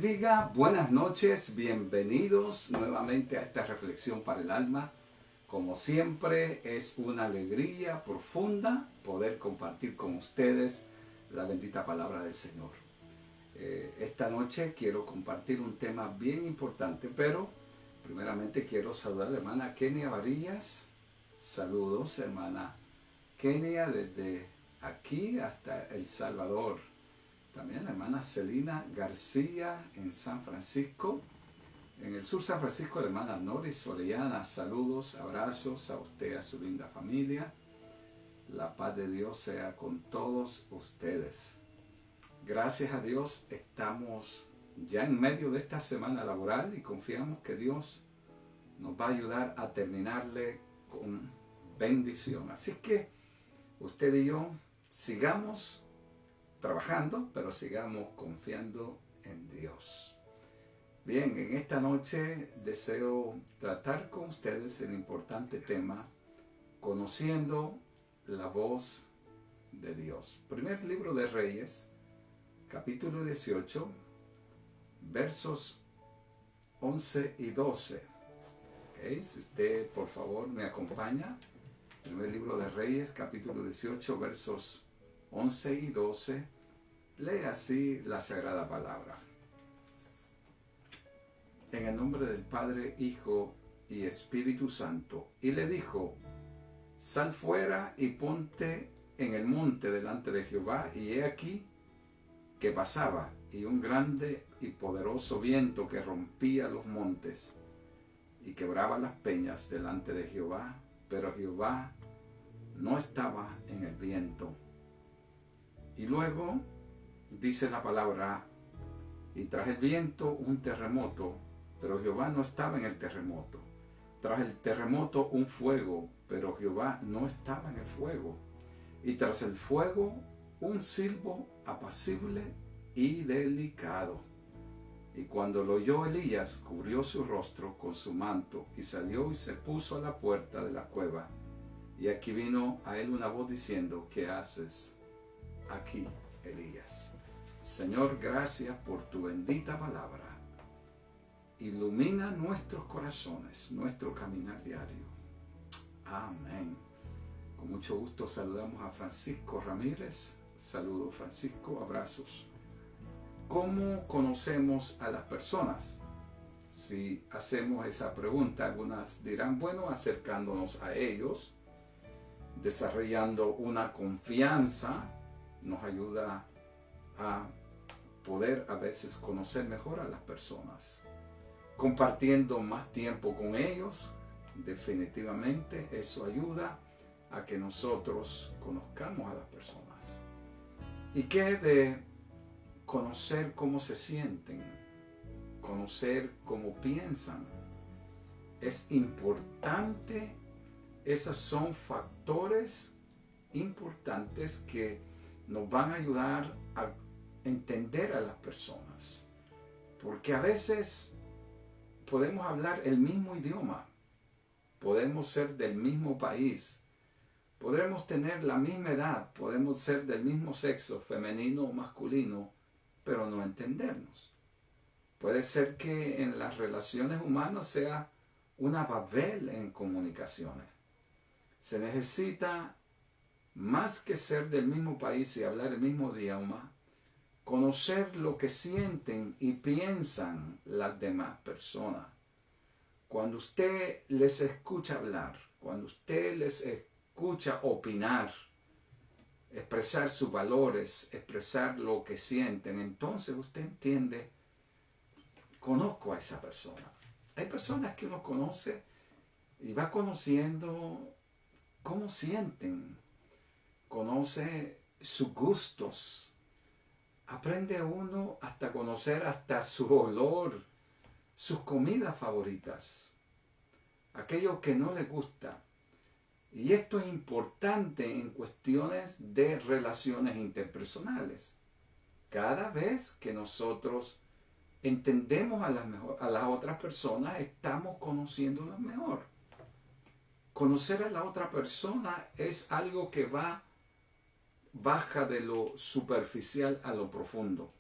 bendiga, buenas noches, bienvenidos nuevamente a esta reflexión para el alma. Como siempre, es una alegría profunda poder compartir con ustedes la bendita palabra del Señor. Esta noche quiero compartir un tema bien importante, pero primeramente quiero saludar a la hermana Kenia Varillas. Saludos, hermana Kenia, desde aquí hasta El Salvador. También la hermana Celina García en San Francisco. En el sur San Francisco, la hermana Noris Orellana. Saludos, abrazos a usted, a su linda familia. La paz de Dios sea con todos ustedes. Gracias a Dios estamos ya en medio de esta semana laboral y confiamos que Dios nos va a ayudar a terminarle con bendición. Así que usted y yo sigamos trabajando, pero sigamos confiando en Dios. Bien, en esta noche deseo tratar con ustedes el importante tema, conociendo la voz de Dios. Primer libro de Reyes, capítulo 18, versos 11 y 12. ¿Okay? Si usted, por favor, me acompaña. Primer libro de Reyes, capítulo 18, versos 11 y 12, lee así la sagrada palabra. En el nombre del Padre, Hijo y Espíritu Santo. Y le dijo: sal fuera y ponte en el monte delante de Jehová. Y he aquí que pasaba, y un grande y poderoso viento que rompía los montes y quebraba las peñas delante de Jehová. Pero Jehová no estaba en el viento. Y luego dice la palabra: y tras el viento un terremoto, pero Jehová no estaba en el terremoto. Tras el terremoto un fuego, pero Jehová no estaba en el fuego. Y tras el fuego un silbo apacible y delicado. Y cuando lo oyó Elías, cubrió su rostro con su manto y salió y se puso a la puerta de la cueva. Y aquí vino a él una voz diciendo: ¿qué haces aquí, Elías? Señor, gracias por tu bendita palabra. Ilumina nuestros corazones, nuestro caminar diario. Amén. Con mucho gusto saludamos a Francisco Ramírez. Saludos, Francisco, abrazos. ¿Cómo conocemos a las personas? Si hacemos esa pregunta, algunas dirán, bueno, acercándonos a ellos, desarrollando una confianza, nos ayuda a poder a veces conocer mejor a las personas. Compartiendo más tiempo con ellos, definitivamente eso ayuda a que nosotros conozcamos a las personas. ¿Y qué de conocer cómo se sienten? Conocer cómo piensan. Es importante. Esos son factores importantes que nos van a ayudar a entender a las personas. Porque a veces podemos hablar el mismo idioma, podemos ser del mismo país, podremos tener la misma edad, podemos ser del mismo sexo, femenino o masculino, pero no entendernos. Puede ser que en las relaciones humanas sea una Babel en comunicaciones. Se necesita, más que ser del mismo país y hablar el mismo idioma, conocer lo que sienten y piensan las demás personas. Cuando usted les escucha hablar, cuando usted les escucha opinar, expresar sus valores, expresar lo que sienten, entonces usted entiende: conozco a esa persona. Hay personas que uno conoce y va conociendo cómo sienten, conoce sus gustos, aprende uno hasta conocer hasta su olor, sus comidas favoritas, aquello que no le gusta. Y esto es importante en cuestiones de relaciones interpersonales. Cada vez que nosotros entendemos a las otras personas, estamos conociéndolas mejor. Conocer a la otra persona es algo que baja de lo superficial a lo profundo.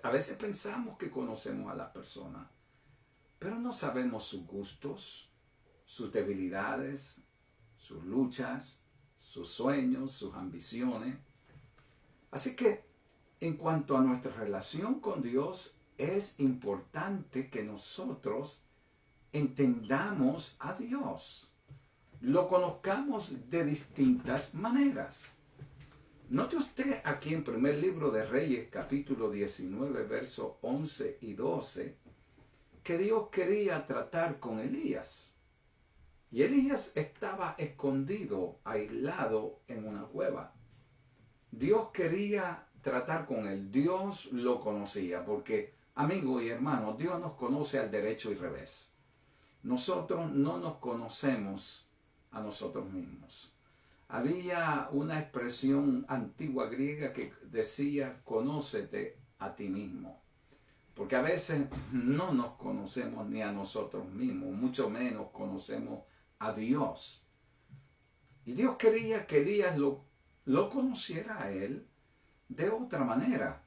A veces pensamos que conocemos a las personas, pero no sabemos sus gustos, sus debilidades, sus luchas, sus sueños, sus ambiciones. Así que, en cuanto a nuestra relación con Dios, es importante que nosotros entendamos a Dios, lo conozcamos de distintas maneras. Note usted aquí en primer libro de Reyes, capítulo 19, versos 11 y 12, que Dios quería tratar con Elías. Y Elías estaba escondido, aislado en una cueva. Dios quería tratar con él. Dios lo conocía, porque, amigo y hermano, Dios nos conoce al derecho y revés. Nosotros no nos conocemos a nosotros mismos. Había una expresión antigua griega que decía, conócete a ti mismo. Porque a veces no nos conocemos ni a nosotros mismos, mucho menos conocemos a Dios. Y Dios quería que Elías lo conociera a él de otra manera.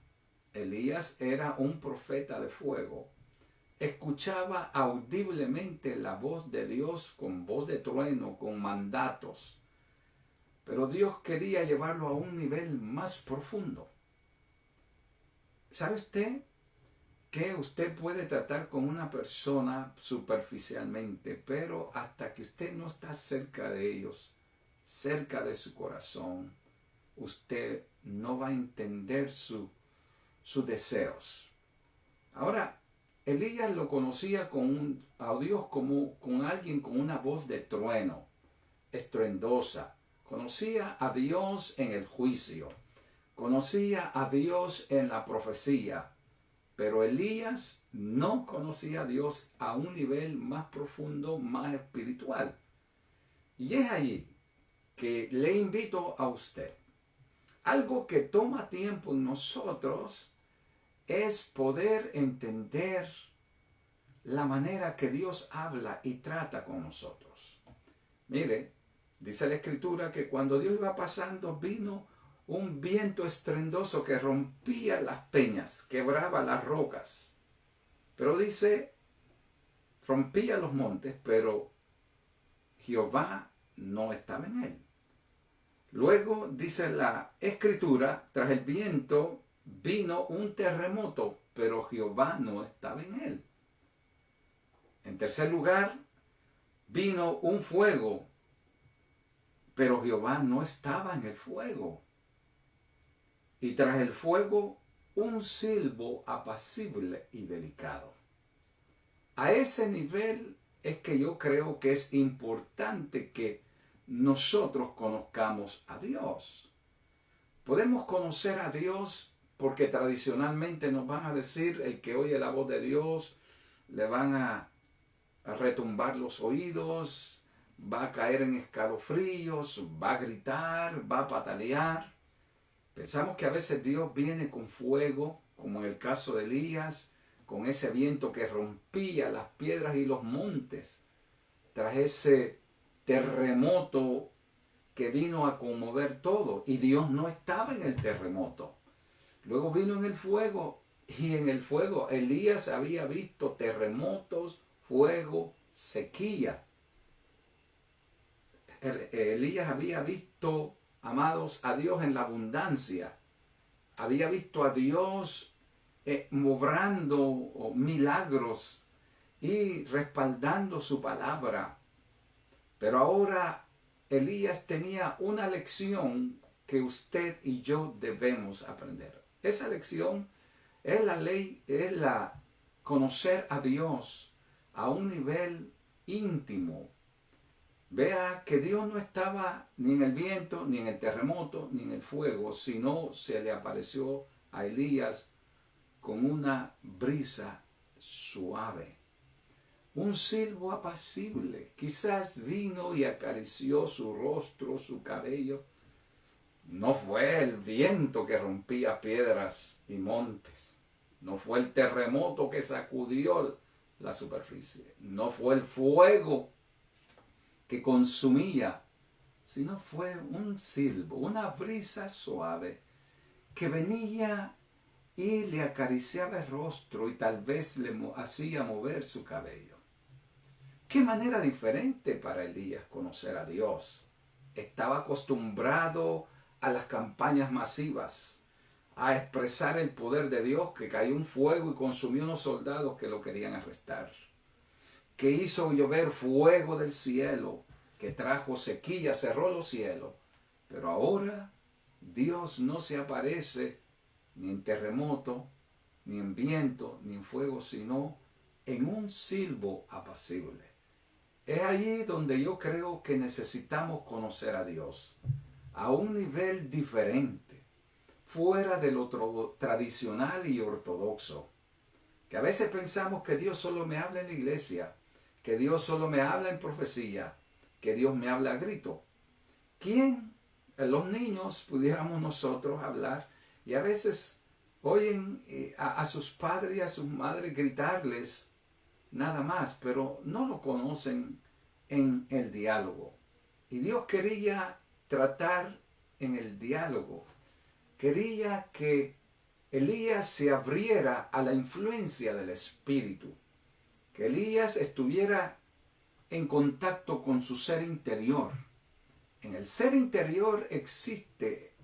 Elías era un profeta de fuego. Escuchaba audiblemente la voz de Dios con voz de trueno, con mandatos. Pero Dios quería llevarlo a un nivel más profundo. ¿Sabe usted que usted puede tratar con una persona superficialmente, pero hasta que usted no está cerca de ellos, cerca de su corazón, usted no va a entender sus deseos? Ahora, Elías lo conocía a Dios como con alguien con una voz de trueno, estruendosa. Conocía a Dios en el juicio. Conocía a Dios en la profecía. Pero Elías no conocía a Dios a un nivel más profundo, más espiritual. Y es allí que le invito a usted. Algo que toma tiempo en nosotros es poder entender la manera que Dios habla y trata con nosotros. Mire, dice la Escritura que cuando Dios iba pasando vino un viento estruendoso que rompía las peñas, quebraba las rocas. Pero dice, rompía los montes, pero Jehová no estaba en él. Luego dice la Escritura, tras el viento vino un terremoto, pero Jehová no estaba en él. En tercer lugar, vino un fuego, pero Jehová no estaba en el fuego. Y tras el fuego, un silbo apacible y delicado. A ese nivel es que yo creo que es importante que nosotros conozcamos a Dios. Podemos conocer a Dios porque tradicionalmente nos van a decir, el que oye la voz de Dios, le van a retumbar los oídos, va a caer en escalofríos, va a gritar, va a patalear. Pensamos que a veces Dios viene con fuego, como en el caso de Elías, con ese viento que rompía las piedras y los montes, tras ese terremoto que vino a conmover todo, y Dios no estaba en el terremoto. Luego vino en el fuego, y en el fuego Elías había visto terremotos, fuego, sequía. Elías había visto, amados, a Dios en la abundancia. Había visto a Dios obrando milagros y respaldando su palabra. Pero ahora Elías tenía una lección que usted y yo debemos aprender. Esa lección es la ley, es la conocer a Dios a un nivel íntimo. Vea que Dios no estaba ni en el viento, ni en el terremoto, ni en el fuego, sino se le apareció a Elías con una brisa suave, un silbo apacible. Quizás vino y acarició su rostro, su cabello. No fue el viento que rompía piedras y montes. No fue el terremoto que sacudió la superficie. No fue el fuego que consumía, sino fue un silbo, una brisa suave que venía y le acariciaba el rostro y tal vez le hacía mover su cabello. Qué manera diferente para Elías conocer a Dios. Estaba acostumbrado a las campañas masivas, a expresar el poder de Dios, que cayó un fuego y consumió unos soldados que lo querían arrestar, que hizo llover fuego del cielo, que trajo sequía, cerró los cielos. Pero ahora Dios no se aparece ni en terremoto, ni en viento, ni en fuego, sino en un silbo apacible. Es allí donde yo creo que necesitamos conocer a Dios, a un nivel diferente, fuera de lo tradicional y ortodoxo. Que a veces pensamos que Dios solo me habla en la iglesia, que Dios solo me habla en profecía, que Dios me habla a grito. ¿Quién? Los niños pudiéramos nosotros hablar y a veces oyen a sus padres y a sus madres gritarles nada más, pero no lo conocen en el diálogo. Y Dios quería tratar en el diálogo. Quería que Elías se abriera a la influencia del Espíritu, que Elías estuviera en contacto con su ser interior. En el ser interior existe,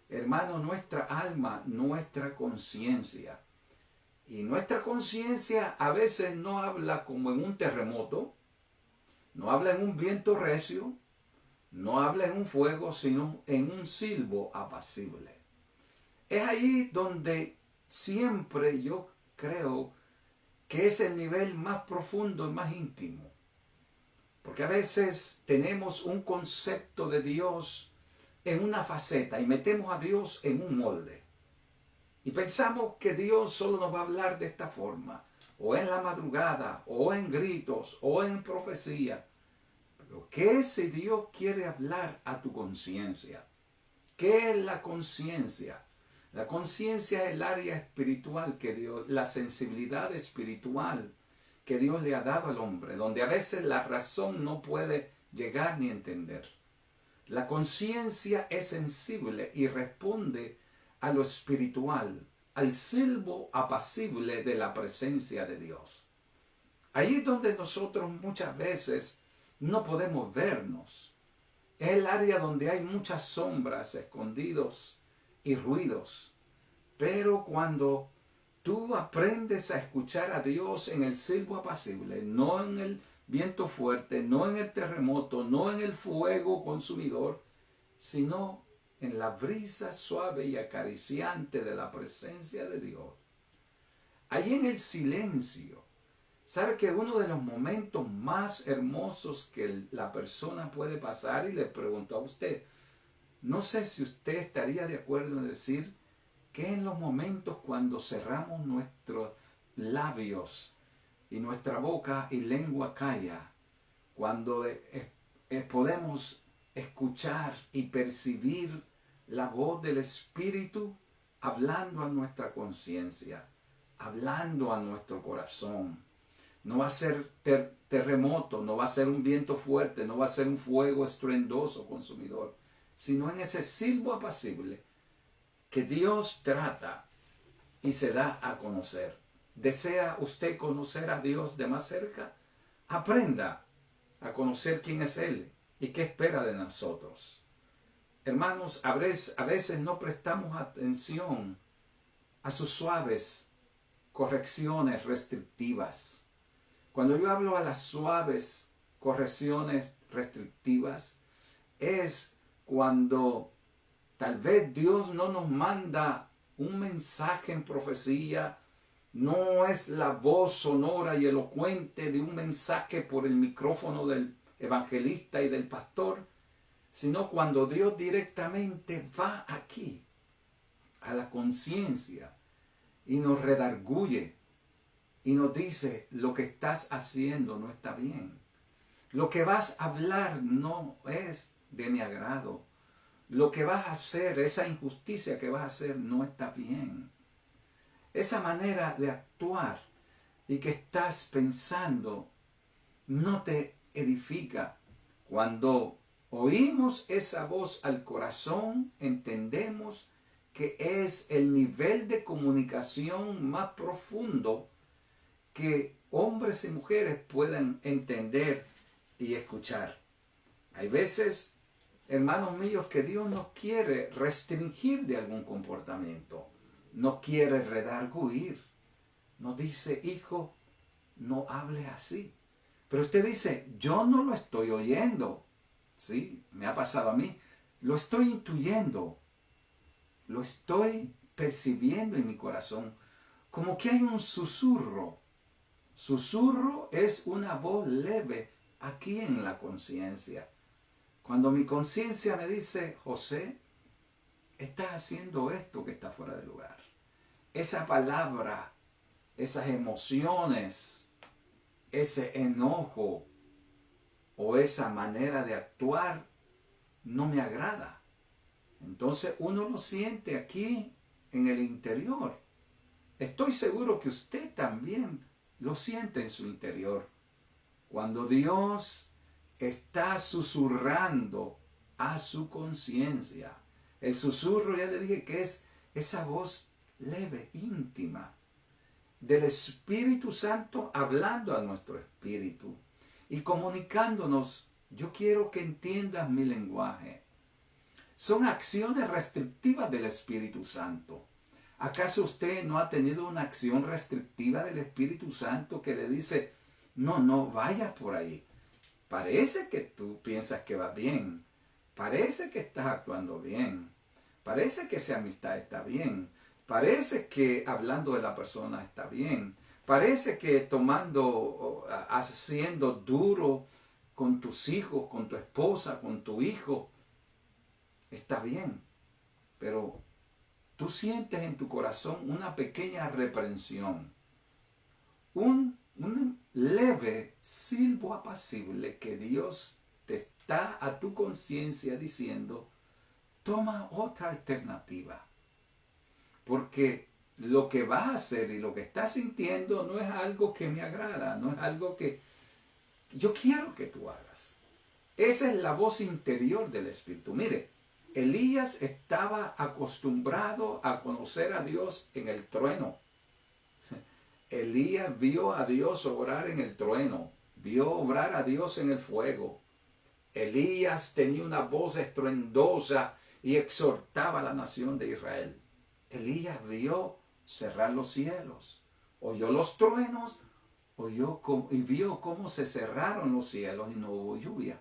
hermano, nuestra alma, nuestra conciencia. Y nuestra conciencia a veces no habla como en un terremoto, no habla en un viento recio, no habla en un fuego, sino en un silbo apacible. Es ahí donde siempre yo creo que es el nivel más profundo y más íntimo. Porque a veces tenemos un concepto de Dios en una faceta y metemos a Dios en un molde. Y pensamos que Dios solo nos va a hablar de esta forma, o en la madrugada, o en gritos, o en profecía. Pero ¿qué si Dios quiere hablar a tu conciencia? ¿Qué es la conciencia? La conciencia es el área espiritual que Dios, la sensibilidad espiritual que Dios le ha dado al hombre, donde a veces la razón no puede llegar ni entender. La conciencia es sensible y responde a lo espiritual, al silbo apacible de la presencia de Dios. Ahí es donde nosotros muchas veces no podemos vernos. Es el área donde hay muchas sombras, escondidos y ruidos. Pero cuando tú aprendes a escuchar a Dios en el silbo apacible, no en el viento fuerte, no en el terremoto, no en el fuego consumidor, sino en la brisa suave y acariciante de la presencia de Dios. Allí en el silencio, ¿sabe que uno de los momentos más hermosos que la persona puede pasar? Y le pregunto a usted, no sé si usted estaría de acuerdo en decir que en los momentos cuando cerramos nuestros labios y nuestra boca y lengua calla, cuando podemos escuchar y percibir la voz del Espíritu hablando a nuestra conciencia, hablando a nuestro corazón. No va a ser terremoto, no va a ser un viento fuerte, no va a ser un fuego estruendoso consumidor, sino en ese silbo apacible que Dios trata y se da a conocer. ¿Desea usted conocer a Dios de más cerca? Aprenda a conocer quién es Él y qué espera de nosotros. Hermanos, a veces no prestamos atención a sus suaves correcciones restrictivas. Cuando yo hablo a las suaves correcciones restrictivas, es cuando tal vez Dios no nos manda un mensaje en profecía, no es la voz sonora y elocuente de un mensaje por el micrófono del evangelista y del pastor, sino cuando Dios directamente va aquí, a la conciencia, y nos redarguye, y nos dice, lo que estás haciendo no está bien. Lo que vas a hablar no es de mi agrado. Lo que vas a hacer, esa injusticia que vas a hacer, no está bien. Esa manera de actuar y que estás pensando no te edifica. Cuando oímos esa voz al corazón, entendemos que es el nivel de comunicación más profundo que hombres y mujeres puedan entender y escuchar. Hay veces, hermanos míos, que Dios nos quiere restringir de algún comportamiento, nos quiere redarguir, nos dice, hijo, no hable así. Pero usted dice, yo no lo estoy oyendo. Sí, me ha pasado a mí. Lo estoy intuyendo. Lo estoy percibiendo en mi corazón. Como que hay un susurro. Susurro es una voz leve aquí en la conciencia. Cuando mi conciencia me dice, José, estás haciendo esto que está fuera de lugar. Esa palabra, esas emociones, ese enojo o esa manera de actuar no me agrada. Entonces uno lo siente aquí en el interior. Estoy seguro que usted también lo siente en su interior. Cuando Dios está susurrando a su conciencia. El susurro, ya le dije que es esa voz leve, íntima, del Espíritu Santo hablando a nuestro espíritu y comunicándonos, yo quiero que entiendas mi lenguaje. Son acciones restrictivas del Espíritu Santo. ¿Acaso usted no ha tenido una acción restrictiva del Espíritu Santo que le dice, no vayas por ahí? Parece que tú piensas que va bien. Parece que estás actuando bien. Parece que esa amistad está bien. Parece que hablando de la persona está bien. Parece que haciendo duro con tus hijos, con tu esposa, con tu hijo, está bien. Pero tú sientes en tu corazón una pequeña reprensión. Un leve silbo apacible que Dios te está a tu conciencia diciendo, toma otra alternativa. Porque lo que vas a hacer y lo que estás sintiendo no es algo que me agrada, no es algo que yo quiero que tú hagas. Esa es la voz interior del Espíritu. Mire, Elías estaba acostumbrado a conocer a Dios en el trueno. Elías vio a Dios obrar en el trueno, vio obrar a Dios en el fuego. Elías tenía una voz estruendosa y exhortaba a la nación de Israel. Elías vio cerrar los cielos, oyó los truenos, y vio cómo se cerraron los cielos y no hubo lluvia.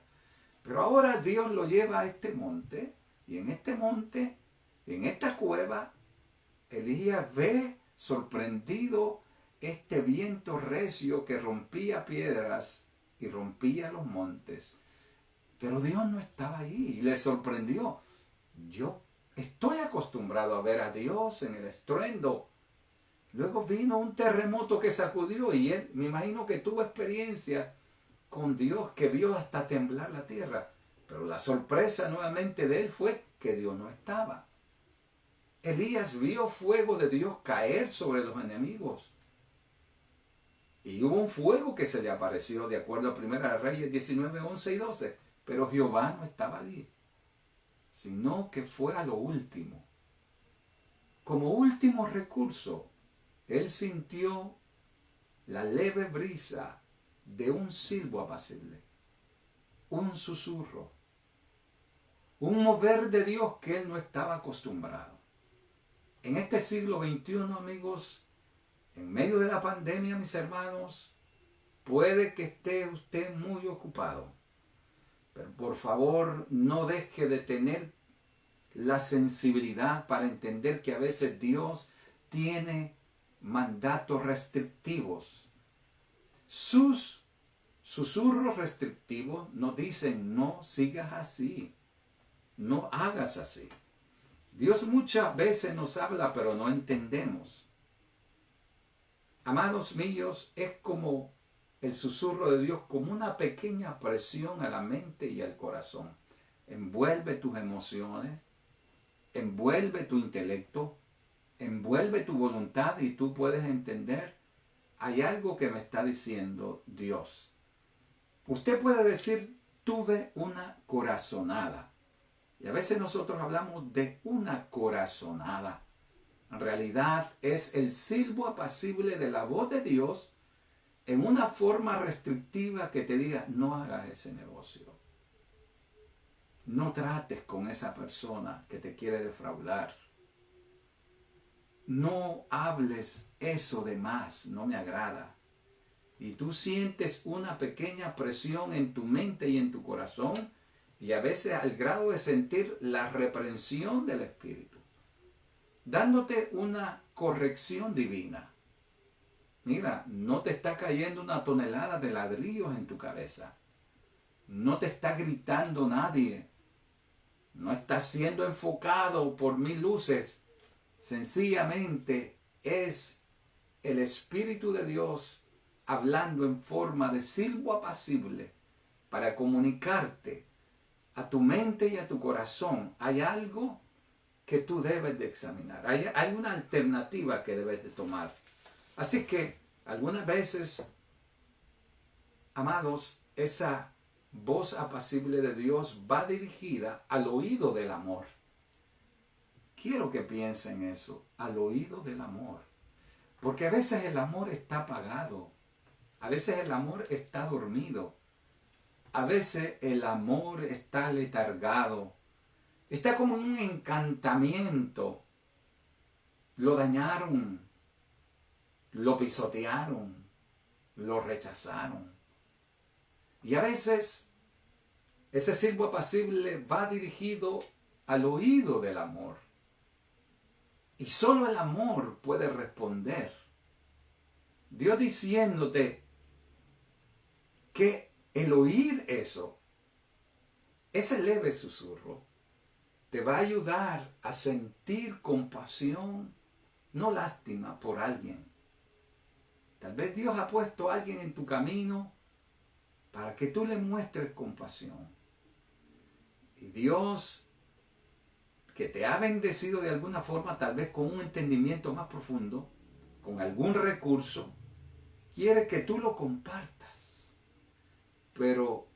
Pero ahora Dios lo lleva a este monte, y en este monte, en esta cueva, Elías ve sorprendido este viento recio que rompía piedras y rompía los montes. Pero Dios no estaba allí y le sorprendió. Yo estoy acostumbrado a ver a Dios en el estruendo. Luego vino un terremoto que sacudió y él, me imagino que tuvo experiencia con Dios, que vio hasta temblar la tierra. Pero la sorpresa nuevamente de él fue que Dios no estaba. Elías vio fuego de Dios caer sobre los enemigos. Y hubo un fuego que se le apareció, de acuerdo a 1 Reyes 19, 11 y 12. Pero Jehová no estaba allí, sino que fue a lo último. Como último recurso, él sintió la leve brisa de un silbo apacible, un susurro, un mover de Dios que él no estaba acostumbrado. En este siglo XXI, amigos, en medio de la pandemia, mis hermanos, puede que esté usted muy ocupado. Pero por favor, no deje de tener la sensibilidad para entender que a veces Dios tiene mandatos restrictivos. Sus susurros restrictivos nos dicen, no sigas así, no hagas así. Dios muchas veces nos habla, pero no entendemos. Amados míos, es como el susurro de Dios, como una pequeña presión a la mente y al corazón. Envuelve tus emociones, envuelve tu intelecto, envuelve tu voluntad y tú puedes entender, hay algo que me está diciendo Dios. Usted puede decir, tuve una corazonada. Y a veces nosotros hablamos de una corazonada. En realidad es el silbo apacible de la voz de Dios en una forma restrictiva que te diga, no hagas ese negocio. No trates con esa persona que te quiere defraudar. No hables eso de más, no me agrada. Y tú sientes una pequeña presión en tu mente y en tu corazón, y a veces al grado de sentir la reprensión del Espíritu, dándote una corrección divina. Mira, no te está cayendo una tonelada de ladrillos en tu cabeza. No te está gritando nadie. No estás siendo enfocado por 1000 luces. Sencillamente es el Espíritu de Dios hablando en forma de silbo apacible para comunicarte a tu mente y a tu corazón. Hay algo que tú debes de examinar. Hay una alternativa que debes de tomar. Así que algunas veces, amados, esa voz apacible de Dios va dirigida al oído del amor. Quiero que piensen eso, al oído del amor. Porque a veces el amor está apagado. A veces el amor está dormido. A veces el amor está letargado. Está como un encantamiento. Lo dañaron. Lo pisotearon. Lo rechazaron. Y a veces ese silbo apacible va dirigido al oído del amor. Y solo el amor puede responder. Dios diciéndote que el oír eso, ese leve susurro, te va a ayudar a sentir compasión, no lástima por alguien. Tal vez Dios ha puesto a alguien en tu camino para que tú le muestres compasión. Y Dios, que te ha bendecido de alguna forma, tal vez con un entendimiento más profundo, con algún recurso, quiere que tú lo compartas. Pero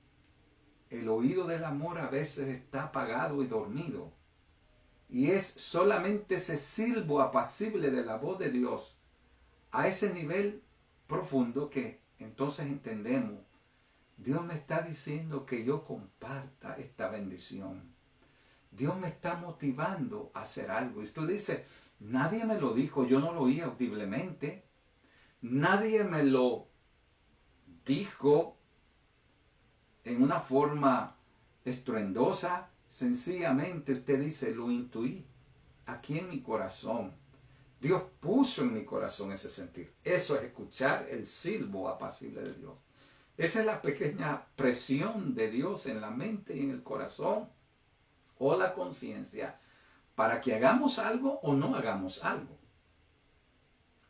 el oído del amor a veces está apagado y dormido. Y es solamente ese silbo apacible de la voz de Dios a ese nivel profundo que entonces entendemos. Dios me está diciendo que yo comparta esta bendición. Dios me está motivando a hacer algo. Y tú dices, nadie me lo dijo, yo no lo oí audiblemente. Nadie me lo dijo en una forma estruendosa. Sencillamente usted dice, lo intuí aquí en mi corazón. Dios puso en mi corazón ese sentir. Eso es escuchar el silbo apacible de Dios. Esa es la pequeña presión de Dios en la mente y en el corazón o la conciencia para que hagamos algo o no hagamos algo.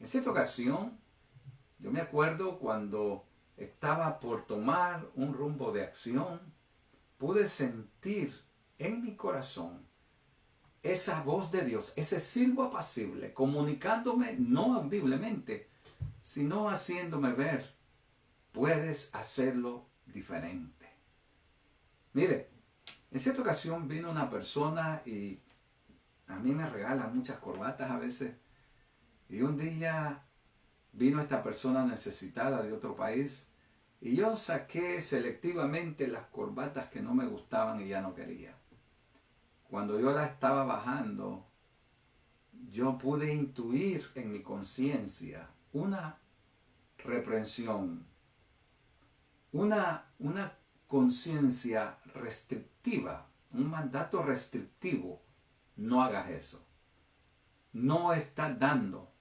En cierta ocasión, yo me acuerdo cuando estaba por tomar un rumbo de acción, pude sentir en mi corazón esa voz de Dios, ese silbo apacible, comunicándome no audiblemente, sino haciéndome ver, puedes hacerlo diferente. Mire, en cierta ocasión vino una persona y a mí me regala muchas corbatas a veces, y un día vino esta persona necesitada de otro país y yo saqué selectivamente las corbatas que no me gustaban y ya no quería. Cuando yo la estaba bajando, yo pude intuir en mi conciencia una reprensión, una conciencia restrictiva, un mandato restrictivo. No hagas eso. No estás dando.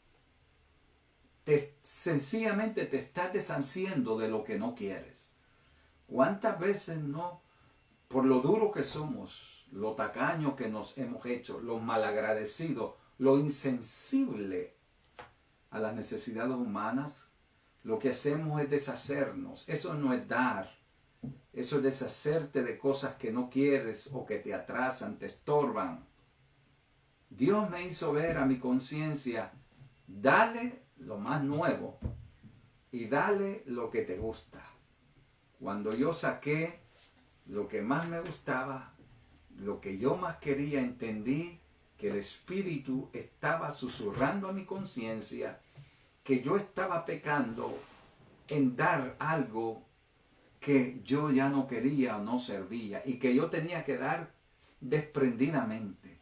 Sencillamente te estás deshaciendo de lo que no quieres. ¿Cuántas veces no, por lo duro que somos, lo tacaño que nos hemos hecho, lo malagradecido, lo insensible a las necesidades humanas, lo que hacemos es deshacernos? Eso no es dar. Eso es deshacerte de cosas que no quieres o que te atrasan, te estorban. Dios me hizo ver a mi conciencia, dale lo más nuevo y dale lo que te gusta. Cuando yo saqué lo que más me gustaba, lo que yo más quería, entendí que el Espíritu estaba susurrando a mi conciencia que yo estaba pecando en dar algo que yo ya no quería o no servía y que yo tenía que dar desprendidamente.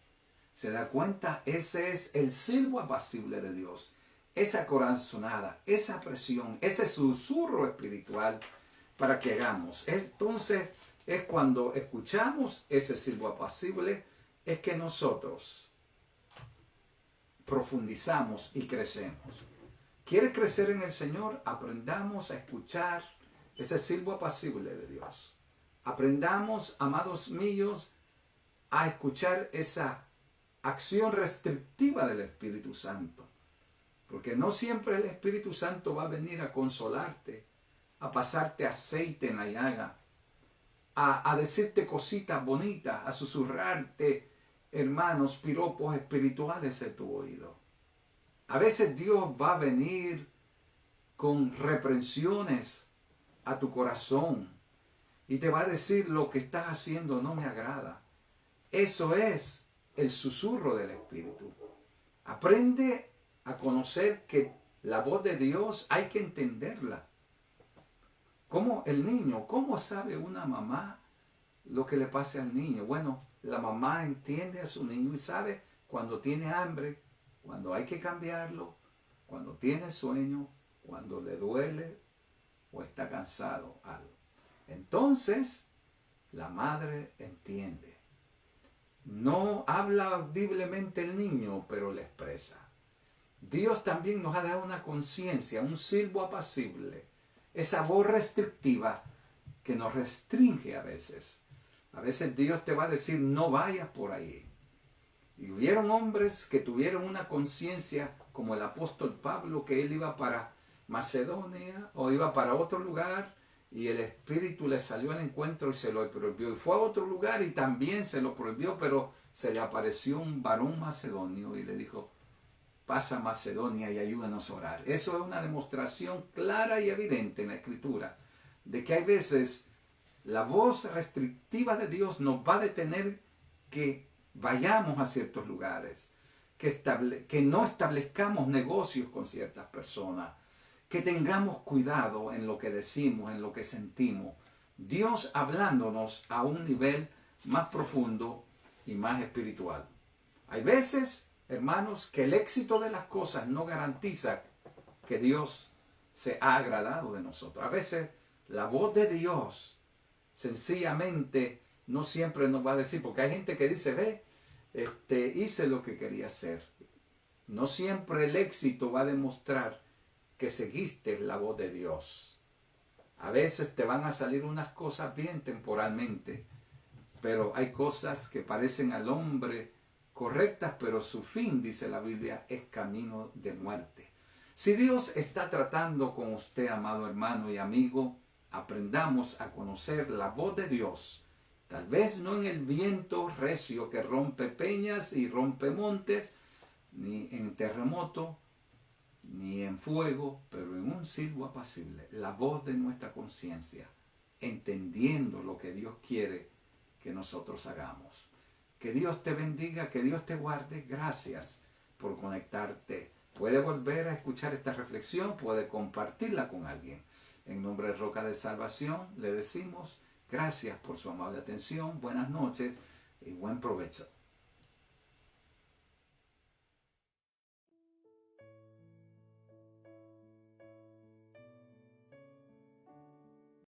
¿Se da cuenta? Ese es el silbo apacible de Dios. Esa corazonada, esa presión, ese susurro espiritual para que hagamos. Entonces es cuando escuchamos ese silbo apacible, es que nosotros profundizamos y crecemos. ¿Quieres crecer en el Señor? Aprendamos a escuchar ese silbo apacible de Dios. Aprendamos, amados míos, a escuchar esa acción restrictiva del Espíritu Santo. Porque no siempre el Espíritu Santo va a venir a consolarte, a pasarte aceite en la llaga, a decirte cositas bonitas, a susurrarte, hermanos, piropos espirituales en tu oído. A veces Dios va a venir con reprensiones a tu corazón y te va a decir: lo que estás haciendo no me agrada. Eso es el susurro del Espíritu. Aprende a conocer que la voz de Dios hay que entenderla. Como el niño, ¿cómo sabe una mamá lo que le pasa al niño? Bueno, la mamá entiende a su niño y sabe cuando tiene hambre, cuando hay que cambiarlo, cuando tiene sueño, cuando le duele o está cansado algo. Entonces, la madre entiende. No habla audiblemente el niño, pero le expresa. Dios también nos ha dado una conciencia, un silbo apacible, esa voz restrictiva que nos restringe a veces. A veces Dios te va a decir: no vayas por ahí. Y hubieron hombres que tuvieron una conciencia, como el apóstol Pablo, que él iba para Macedonia o iba para otro lugar y el Espíritu le salió al encuentro y se lo prohibió. Y fue a otro lugar y también se lo prohibió, pero se le apareció un varón macedonio y le dijo: pasa a Macedonia y ayúdanos a orar. Eso es una demostración clara y evidente en la Escritura de que hay veces la voz restrictiva de Dios nos va a detener que vayamos a ciertos lugares, que no establezcamos negocios con ciertas personas, que tengamos cuidado en lo que decimos, en lo que sentimos. Dios hablándonos a un nivel más profundo y más espiritual. Hay veces, hermanos, que el éxito de las cosas no garantiza que Dios se ha agradado de nosotros. A veces la voz de Dios sencillamente no siempre nos va a decir, porque hay gente que dice: hice lo que quería hacer. No siempre el éxito va a demostrar que seguiste la voz de Dios. A veces te van a salir unas cosas bien temporalmente, pero hay cosas que parecen al hombre correctas, pero su fin, dice la Biblia, es camino de muerte. Si Dios está tratando con usted, amado hermano y amigo, aprendamos a conocer la voz de Dios. Tal vez no en el viento recio que rompe peñas y rompe montes, ni en terremoto, ni en fuego, pero en un silbo apacible, la voz de nuestra conciencia, entendiendo lo que Dios quiere que nosotros hagamos. Que Dios te bendiga, que Dios te guarde. Gracias por conectarte. Puede volver a escuchar esta reflexión, puede compartirla con alguien. En nombre de Roca de Salvación le decimos gracias por su amable atención, buenas noches y buen provecho.